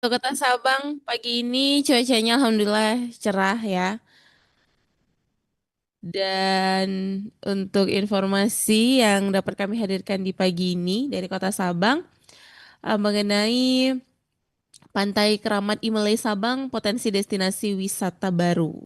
Untuk Kota Sabang pagi ini cuacanya alhamdulillah cerah ya. Dan untuk informasi yang dapat kami hadirkan di pagi ini dari Kota Sabang mengenai Pantai Keramat Imlay Sabang potensi destinasi wisata baru.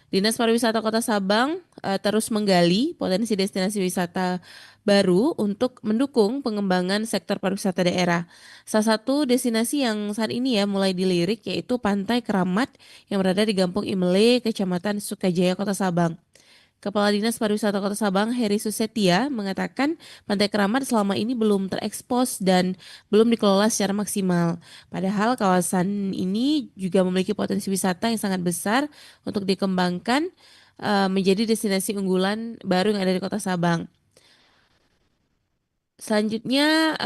Dinas Pariwisata Kota Sabang terus menggali potensi destinasi wisata baru untuk mendukung pengembangan sektor pariwisata daerah. Salah satu destinasi yang saat ini ya mulai dilirik yaitu Pantai Keramat yang berada di Gampung Imele, Kecamatan Sukajaya, Kota Sabang. Kepala Dinas Pariwisata Kota Sabang, Heri Susetia, mengatakan Pantai Keramat selama ini belum terekspos dan belum dikelola secara maksimal. Padahal kawasan ini juga memiliki potensi wisata yang sangat besar untuk dikembangkan menjadi destinasi unggulan baru yang ada di Kota Sabang. Selanjutnya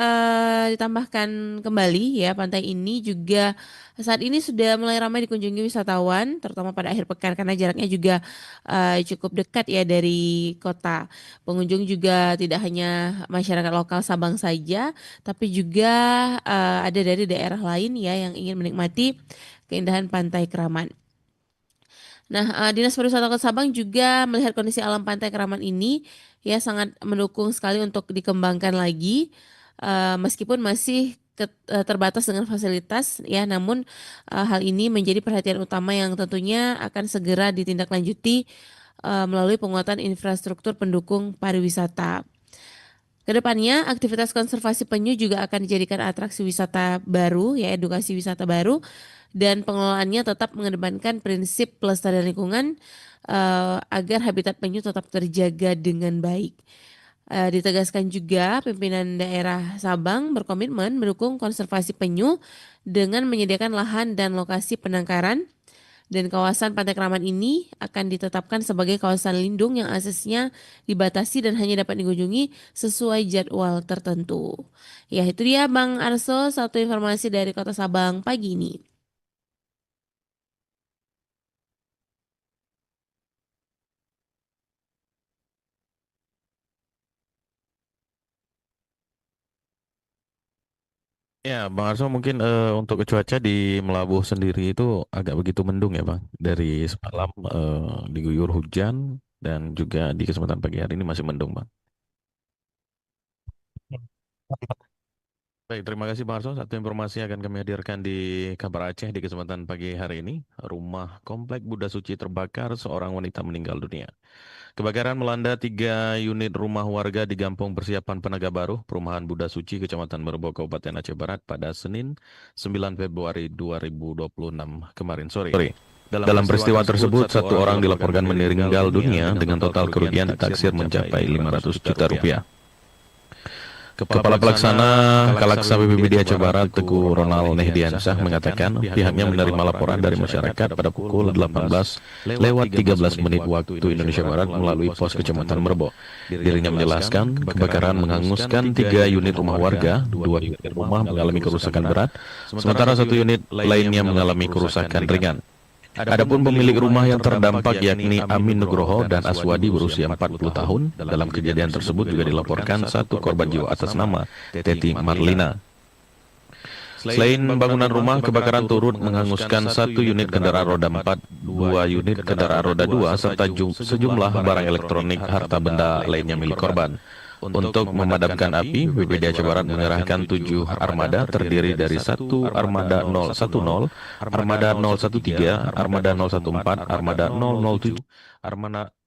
ditambahkan kembali ya pantai ini juga saat ini sudah mulai ramai dikunjungi wisatawan terutama pada akhir pekan karena jaraknya juga cukup dekat ya dari kota. Pengunjung juga tidak hanya masyarakat lokal Sabang saja tapi juga ada dari daerah lain ya yang ingin menikmati keindahan Pantai Keramat. Nah, Dinas Pariwisata Kota Sabang juga melihat kondisi alam Pantai Keramat ini ya sangat mendukung sekali untuk dikembangkan lagi meskipun masih terbatas dengan fasilitas ya, namun hal ini menjadi perhatian utama yang tentunya akan segera ditindaklanjuti melalui penguatan infrastruktur pendukung pariwisata. Kedepannya, aktivitas konservasi penyu juga akan dijadikan atraksi wisata baru, ya edukasi wisata baru, dan pengelolaannya tetap mengedepankan prinsip pelestarian lingkungan agar habitat penyu tetap terjaga dengan baik. Ditegaskan juga, pimpinan daerah Sabang berkomitmen mendukung konservasi penyu dengan menyediakan lahan dan lokasi penangkaran dan kawasan Pantai Keramat ini akan ditetapkan sebagai kawasan lindung yang aksesnya dibatasi dan hanya dapat dikunjungi sesuai jadwal tertentu. Ya, itu dia Bang Arso, satu informasi dari Kota Sabang pagi ini. Ya, Bang Arso mungkin untuk cuaca di Melabuh sendiri itu agak begitu mendung ya, Bang. Dari semalam diguyur hujan dan juga di kesempatan pagi hari ini masih mendung, Bang. Baik, terima kasih Bang Arso. Satu informasi akan kami hadirkan di kabar Aceh di kesempatan pagi hari ini. Rumah komplek Buddha Suci terbakar, seorang wanita meninggal dunia. Kebakaran melanda 3 unit rumah warga di Gampung Persiapan Penaga Baru, Perumahan Buddha Suci, Kecamatan Merbau, Kabupaten Aceh Barat pada Senin 9 Februari 2026 kemarin sore. Dalam peristiwa tersebut, satu orang dilaporkan meninggal dunia dengan total kerugian ditaksir mencapai 500 juta rupiah. Kepala Pelaksana Kalaksa BPBD Aceh Barat, Teguh Ronald Nehdiansyah mengatakan pihaknya menerima laporan dari masyarakat pada pukul 18 lewat 13 menit waktu Indonesia Barat melalui pos Kecamatan Merbau. Dirinya menjelaskan kebakaran menghanguskan 3 unit rumah warga, 2 unit rumah mengalami kerusakan berat, sementara 1 unit lainnya mengalami kerusakan ringan. Adapun pemilik rumah yang terdampak yakni Amin Nugroho dan Aswadi berusia 40 tahun. Dalam kejadian tersebut juga dilaporkan satu korban jiwa atas nama Teti Marlina. Selain bangunan rumah, kebakaran turut menghanguskan 1 unit kendaraan roda 4, 2 unit kendaraan roda 2, serta sejumlah barang elektronik harta benda lainnya milik korban. Untuk memadamkan api, BPD Aceh Barat mengerahkan 7 armada terdiri dari 1 armada 010, armada 013, armada 014, armada 007,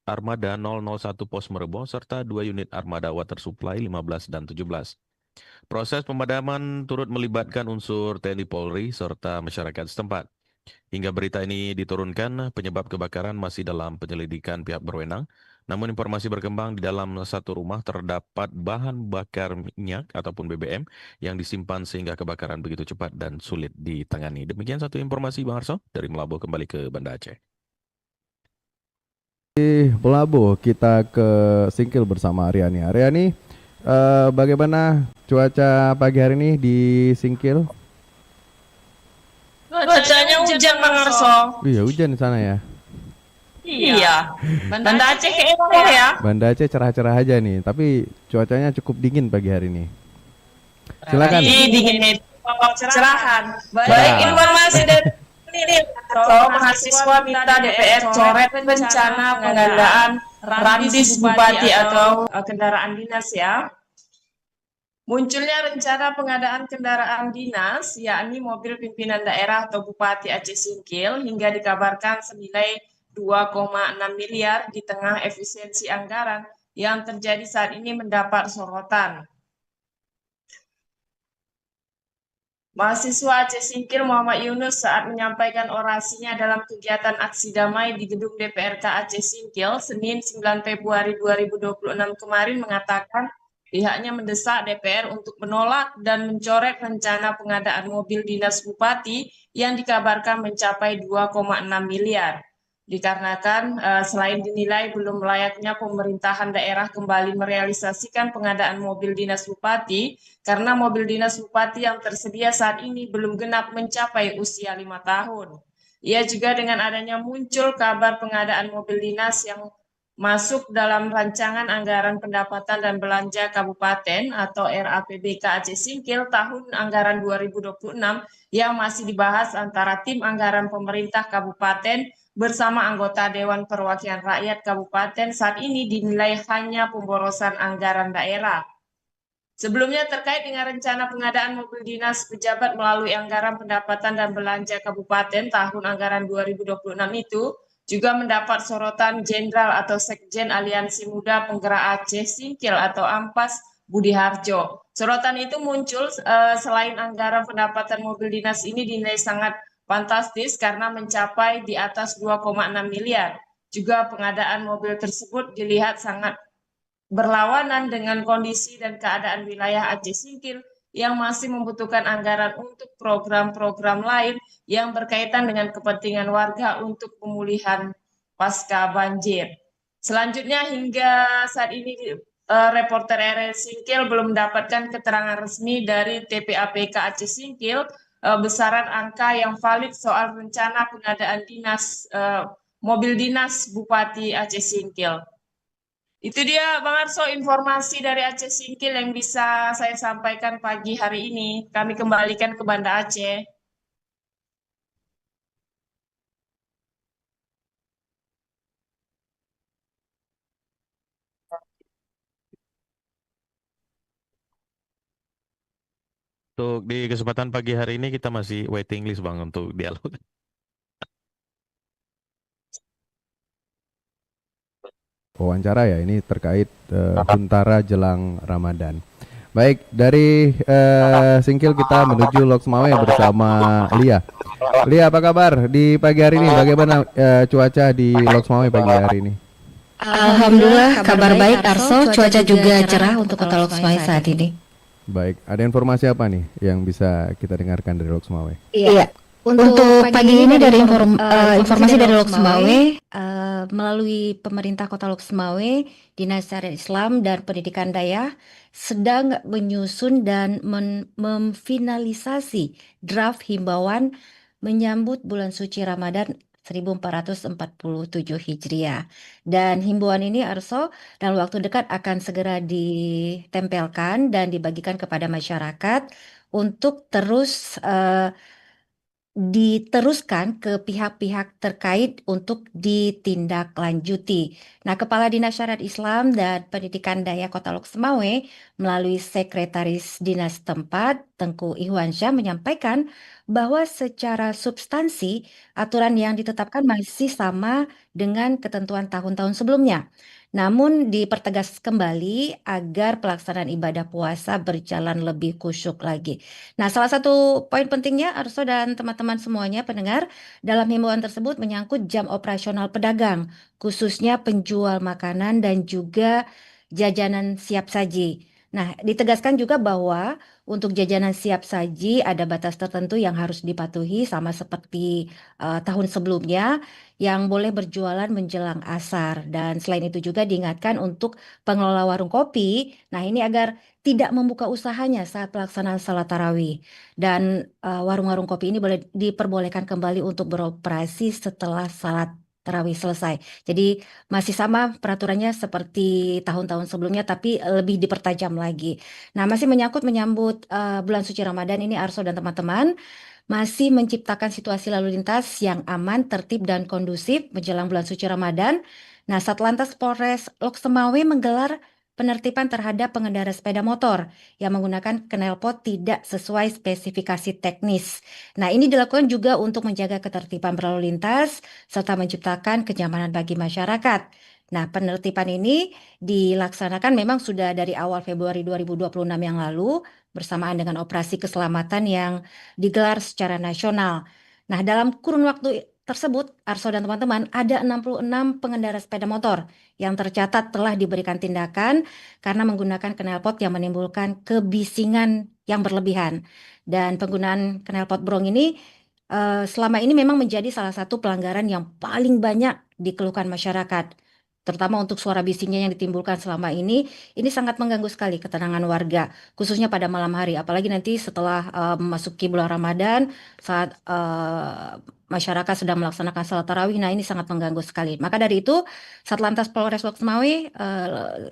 armada 001 Pos Merbau, serta 2 unit armada water supply 15 dan 17. Proses pemadaman turut melibatkan unsur TNI Polri serta masyarakat setempat. Hingga berita ini diturunkan, penyebab kebakaran masih dalam penyelidikan pihak berwenang. Namun informasi berkembang di dalam satu rumah terdapat bahan bakar minyak ataupun BBM yang disimpan sehingga kebakaran begitu cepat dan sulit ditangani. Demikian satu informasi Bang Arso dari Melabuh kembali ke Banda Aceh. Di Melabuh kita ke Singkil bersama Aryani. Aryani, bagaimana cuaca pagi hari ini di Singkil? Cuacanya hujan Bang Arso. Iya, hujan di sana ya. Iya. Banda Aceh kayaknya cerah ya. Banda Aceh cerah-cerah aja nih, tapi cuacanya cukup dingin pagi hari ini. Silakan. Dingin pencerahan. Baik Nah. informasi dari ini atau mahasiswa minta DPR coret rencana pengadaan Randis Bupati atau kendaraan dinas ya. Munculnya rencana pengadaan kendaraan dinas, yakni mobil pimpinan daerah atau Bupati Aceh Singkil, hingga dikabarkan senilai 2,6 miliar di tengah efisiensi anggaran yang terjadi saat ini mendapat sorotan. Mahasiswa Aceh Singkil Muhammad Yunus saat menyampaikan orasinya dalam kegiatan aksi damai di gedung DPRK Aceh Singkil Senin 9 Februari 2026 kemarin mengatakan pihaknya mendesak DPR untuk menolak dan mencoret rencana pengadaan mobil dinas bupati yang dikabarkan mencapai 2,6 miliar. Dikarenakan selain dinilai belum layaknya pemerintahan daerah kembali merealisasikan pengadaan mobil dinas bupati, karena mobil dinas bupati yang tersedia saat ini belum genap mencapai usia 5 tahun. Ia juga dengan adanya muncul kabar pengadaan mobil dinas yang masuk dalam rancangan anggaran pendapatan dan belanja kabupaten atau RAPBK Aceh Singkil tahun anggaran 2026 yang masih dibahas antara tim anggaran pemerintah kabupaten bersama anggota Dewan Perwakilan Rakyat Kabupaten saat ini dinilai hanya pemborosan anggaran daerah. Sebelumnya terkait dengan rencana pengadaan mobil dinas pejabat melalui anggaran pendapatan dan belanja kabupaten tahun anggaran 2026 itu juga mendapat sorotan Jenderal atau Sekjen Aliansi Muda Penggerak Aceh Singkil atau AMPAS Budi Harjo. Sorotan itu muncul selain anggaran pendapatan mobil dinas ini dinilai sangat fantastis karena mencapai di atas 2,6 miliar. Juga pengadaan mobil tersebut dilihat sangat berlawanan dengan kondisi dan keadaan wilayah Aceh Singkil yang masih membutuhkan anggaran untuk program-program lain yang berkaitan dengan kepentingan warga untuk pemulihan pasca banjir. Selanjutnya hingga saat ini reporter RRI Singkil belum mendapatkan keterangan resmi dari TPAPK Aceh Singkil besaran angka yang valid soal rencana pengadaan mobil dinas Bupati Aceh Singkil. Itu dia Bang Arso informasi dari Aceh Singkil yang bisa saya sampaikan pagi hari ini. Kami kembalikan ke Banda Aceh. Untuk di kesempatan pagi hari ini kita masih waiting list Bang untuk dialog. Wawancara ya ini terkait Huntara jelang Ramadan. Baik, dari Singkil kita menuju Loks Mawai bersama Lia. Lia, apa kabar di pagi hari ini? Bagaimana cuaca di Loks Mawai pagi hari ini? Alhamdulillah kabar baik Arso, cuaca juga cerah untuk kota Loks Mawai saat ini. Baik, ada informasi apa nih yang bisa kita dengarkan dari Loks Mawai? Iya, untuk pagi ini dari informasi dari Loks Mawai, melalui pemerintah kota Loks Mawai, Dinas Syariat Islam dan Pendidikan Daya sedang menyusun dan memfinalisasi draft himbauan menyambut bulan suci Ramadan 1447 Hijriah. Dan himbauan ini Arso dalam waktu dekat akan segera ditempelkan dan dibagikan kepada masyarakat untuk terus diteruskan ke pihak-pihak terkait untuk ditindaklanjuti. Nah, Kepala Dinas Syariat Islam dan Pendidikan Daya Kota Loks Mawai melalui Sekretaris Dinas tempat Tengku Ihwansyah menyampaikan bahwa secara substansi aturan yang ditetapkan masih sama dengan ketentuan tahun-tahun sebelumnya. Namun dipertegas kembali agar pelaksanaan ibadah puasa berjalan lebih khusyuk lagi. Nah, salah satu poin pentingnya Arso dan teman-teman semuanya pendengar dalam himbauan tersebut menyangkut jam operasional pedagang, khususnya penjual makanan dan juga jajanan siap saji. Nah, ditegaskan juga bahwa untuk jajanan siap saji ada batas tertentu yang harus dipatuhi sama seperti tahun sebelumnya yang boleh berjualan menjelang asar. Dan selain itu juga diingatkan untuk pengelola warung kopi, nah ini agar tidak membuka usahanya saat pelaksanaan salat tarawih. Dan warung-warung kopi ini boleh diperbolehkan kembali untuk beroperasi setelah salat tarawih selesai. Jadi masih sama peraturannya seperti tahun-tahun sebelumnya, tapi lebih dipertajam lagi. Nah, masih menyambut bulan suci Ramadan ini, Arso dan teman-teman, masih menciptakan situasi lalu lintas yang aman, tertib, dan kondusif menjelang bulan suci Ramadan. Nah, Satlantas Polres Loksemawe menggelar penertiban terhadap pengendara sepeda motor yang menggunakan knalpot tidak sesuai spesifikasi teknis. Nah, ini dilakukan juga untuk menjaga ketertiban berlalu lintas serta menciptakan kenyamanan bagi masyarakat. Nah, penertiban ini dilaksanakan memang sudah dari awal Februari 2026 yang lalu bersamaan dengan operasi keselamatan yang digelar secara nasional. Nah, dalam kurun waktu tersebut, Arso dan teman-teman, ada 66 pengendara sepeda motor yang tercatat telah diberikan tindakan karena menggunakan knalpot yang menimbulkan kebisingan yang berlebihan. Dan penggunaan knalpot brong ini selama ini memang menjadi salah satu pelanggaran yang paling banyak dikeluhkan masyarakat. Terutama untuk suara bisingnya yang ditimbulkan selama ini sangat mengganggu sekali ketenangan warga, khususnya pada malam hari. Apalagi nanti setelah memasuki bulan Ramadan, saat masyarakat sedang melaksanakan salat tarawih, nah ini sangat mengganggu sekali. Maka dari itu, Satlantas Polres Loksemawe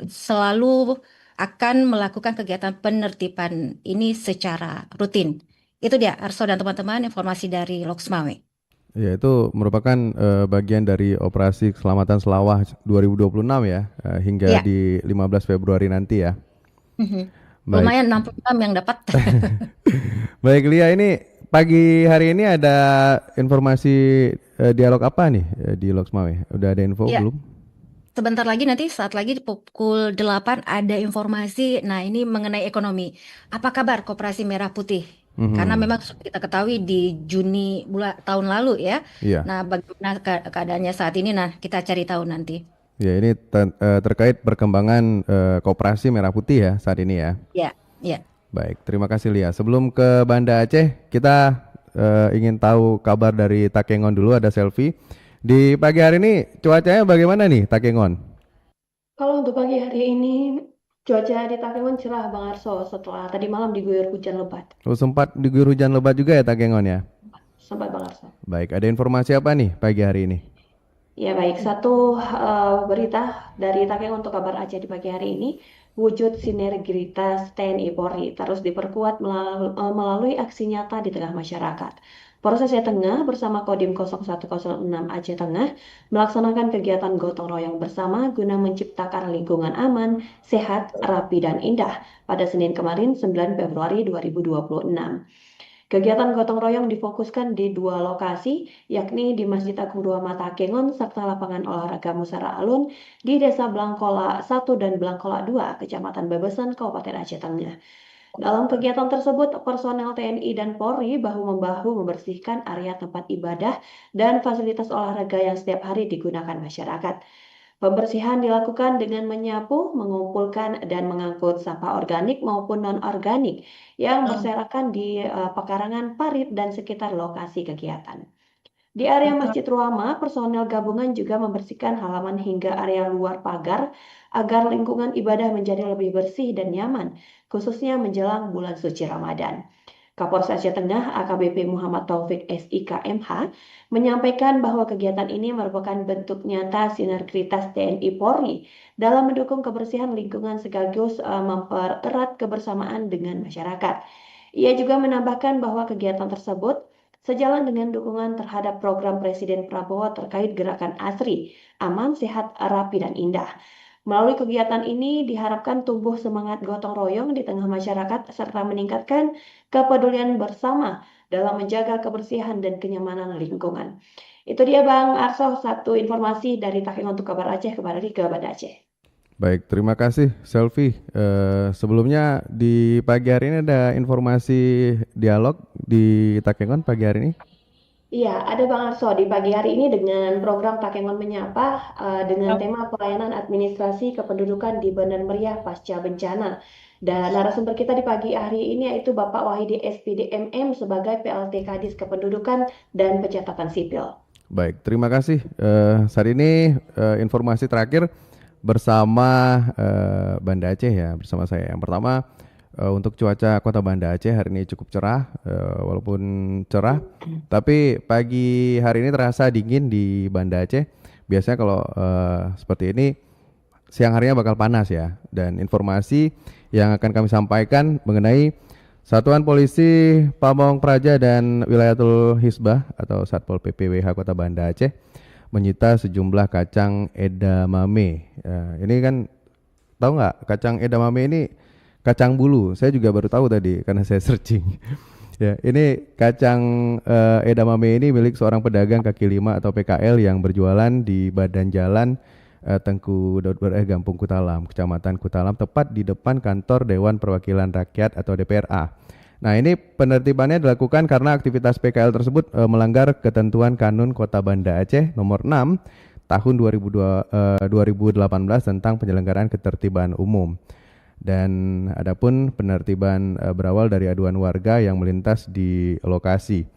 selalu akan melakukan kegiatan penertiban ini secara rutin. Itu dia, Arso dan teman-teman, informasi dari Loksemawe. Ya, itu merupakan bagian dari operasi keselamatan Selawah 2026 ya, hingga Ya. di 15 Februari nanti ya. Baik. Lumayan 66 yang dapat. Baik Lia, ini pagi hari ini ada informasi dialog apa nih di Loksmawe? Udah ada info Ya. belum? Sebentar lagi nanti saat lagi di pukul 8 ada informasi. Nah, ini mengenai ekonomi. Apa kabar Koperasi Merah Putih? Karena memang sudah kita ketahui di Juni tahun lalu ya. Iya. Nah, bagaimana keadaannya saat ini? Nah, kita cari tahu nanti. Ya, ini terkait perkembangan Koperasi Merah Putih ya saat ini ya. Ya. Baik, terima kasih Lia. Sebelum ke Banda Aceh, kita ingin tahu kabar dari Takengon dulu. Ada Selfie. Di pagi hari ini cuacanya bagaimana nih Takengon? Kalau untuk pagi hari ini cuaca di Takengon cerah Bang Arso setelah tadi malam diguyur hujan lebat. Oh, sempat diguyur hujan lebat juga ya Takengon ya? Sempat Bang Arso. Baik, ada informasi apa nih pagi hari ini? Ya baik, satu berita dari Takengon untuk kabar Aceh di pagi hari ini, wujud sinergitas TNI Polri terus diperkuat melalui aksi nyata di tengah masyarakat. Polres Aceh Tengah bersama Kodim 0106 Aceh Tengah melaksanakan kegiatan gotong royong bersama guna menciptakan lingkungan aman, sehat, rapi, dan indah pada Senin kemarin 9 Februari 2026. Kegiatan gotong royong difokuskan di dua lokasi, yakni di Masjid Agung Dua Mata Takengon serta lapangan olahraga Musara Alun di Desa Blangkola 1 dan Blangkola 2, Kecamatan Babesen, Kabupaten Aceh Tengah. Dalam kegiatan tersebut, personel TNI dan Polri bahu-membahu membersihkan area tempat ibadah dan fasilitas olahraga yang setiap hari digunakan masyarakat. Pembersihan dilakukan dengan menyapu, mengumpulkan, dan mengangkut sampah organik maupun non-organik yang berserakan di pekarangan parit dan sekitar lokasi kegiatan. Di area Masjid Ruama, personel gabungan juga membersihkan halaman hingga area luar pagar agar lingkungan ibadah menjadi lebih bersih dan nyaman, khususnya menjelang bulan suci Ramadan. Kapolres Aceh Tengah AKBP Muhammad Taufik SIKMH menyampaikan bahwa kegiatan ini merupakan bentuk nyata sinergitas TNI Polri dalam mendukung kebersihan lingkungan sekaligus mempererat kebersamaan dengan masyarakat. Ia juga menambahkan bahwa kegiatan tersebut sejalan dengan dukungan terhadap program Presiden Prabowo terkait gerakan ASRI, aman, sehat, rapi, dan indah. Melalui kegiatan ini diharapkan tumbuh semangat gotong royong di tengah masyarakat serta meningkatkan kepedulian bersama dalam menjaga kebersihan dan kenyamanan lingkungan. Itu dia Bang Arso, satu informasi dari Takengon untuk kabar Aceh kepada Banda Aceh. Baik, terima kasih Selfie. Sebelumnya di pagi hari ini ada informasi dialog di Takengon pagi hari ini. Iya, ada Bang Arso di pagi hari ini dengan program Takengon Menyapa dengan tema pelayanan administrasi kependudukan di Benar Meriah Pasca Bencana. Dan narasumber kita di pagi hari ini yaitu Bapak Wahidi SPD MM sebagai PLT Kadis Kependudukan dan Pencatatan Sipil. Baik, terima kasih. Saat ini informasi terakhir bersama Banda Aceh ya, bersama saya. Yang pertama, untuk cuaca kota Banda Aceh hari ini cukup cerah, walaupun cerah, tapi pagi hari ini terasa dingin di Banda Aceh. biasanya kalau seperti ini siang harinya bakal panas ya. Dan informasi yang akan kami sampaikan mengenai Satuan Polisi Pamong Praja dan Wilayatul Hisbah atau Satpol PPWH Kota Banda Aceh menyita sejumlah kacang edamame. Ini kan tahu nggak kacang edamame ini kacang bulu? Saya juga baru tahu tadi karena saya searching. Ya, ini kacang edamame ini milik seorang pedagang kaki lima atau PKL yang berjualan di badan jalan Tengku Daud Gampung Kutalam, Kecamatan Kutalam, tepat di depan kantor Dewan Perwakilan Rakyat atau DPRA. Nah, ini penertibannya dilakukan karena aktivitas PKL tersebut melanggar ketentuan Kanun Kota Banda Aceh nomor 6 tahun 2018 tentang penyelenggaraan ketertiban umum. Dan adapun penertiban berawal dari aduan warga yang melintas di lokasi.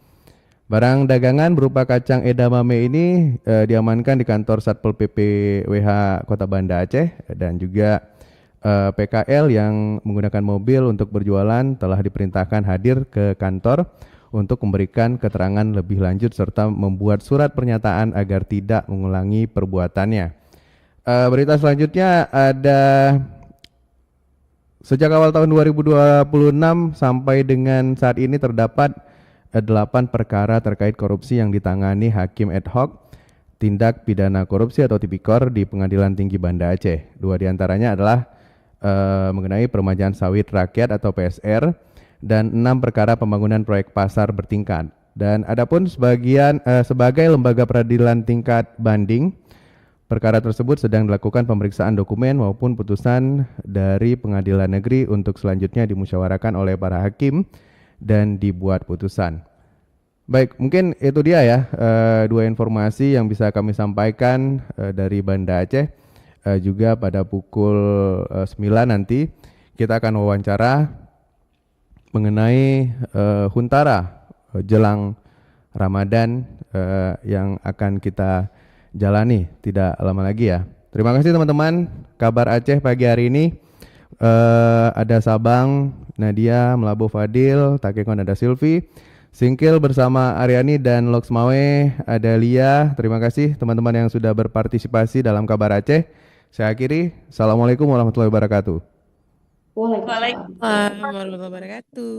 Barang dagangan berupa kacang edamame ini diamankan di kantor Satpol PP WH Kota Banda Aceh dan juga PKL yang menggunakan mobil untuk berjualan telah diperintahkan hadir ke kantor untuk memberikan keterangan lebih lanjut serta membuat surat pernyataan agar tidak mengulangi perbuatannya. Berita selanjutnya ada sejak awal tahun 2026 sampai dengan saat ini terdapat 8 perkara terkait korupsi yang ditangani Hakim Ad Hoc Tindak Pidana Korupsi atau Tipikor di Pengadilan Tinggi Banda Aceh. 2 diantaranya adalah mengenai permajaan sawit rakyat atau PSR dan 6 perkara pembangunan proyek pasar bertingkat. Dan adapun sebagai lembaga peradilan tingkat banding, perkara tersebut sedang dilakukan pemeriksaan dokumen maupun putusan dari pengadilan negeri untuk selanjutnya dimusyawarahkan oleh para hakim dan dibuat putusan. Baik, mungkin itu dia ya 2 informasi yang bisa kami sampaikan dari Banda Aceh. Juga pada pukul 9 nanti kita akan wawancara mengenai Huntara jelang Ramadan yang akan kita jalani tidak lama lagi ya. Terima kasih teman-teman. Kabar Aceh pagi hari ini ada Sabang, Nadia, Melabu Fadil, Takekon ada Silvi, Singkil bersama Aryani dan Loksmawe ada Lia. Terima kasih teman-teman yang sudah berpartisipasi dalam Kabar Aceh. Saya akhiri. Assalamualaikum warahmatullahi wabarakatuh. Waalaikumsalam. Waalaikumsalam warahmatullahi wabarakatuh.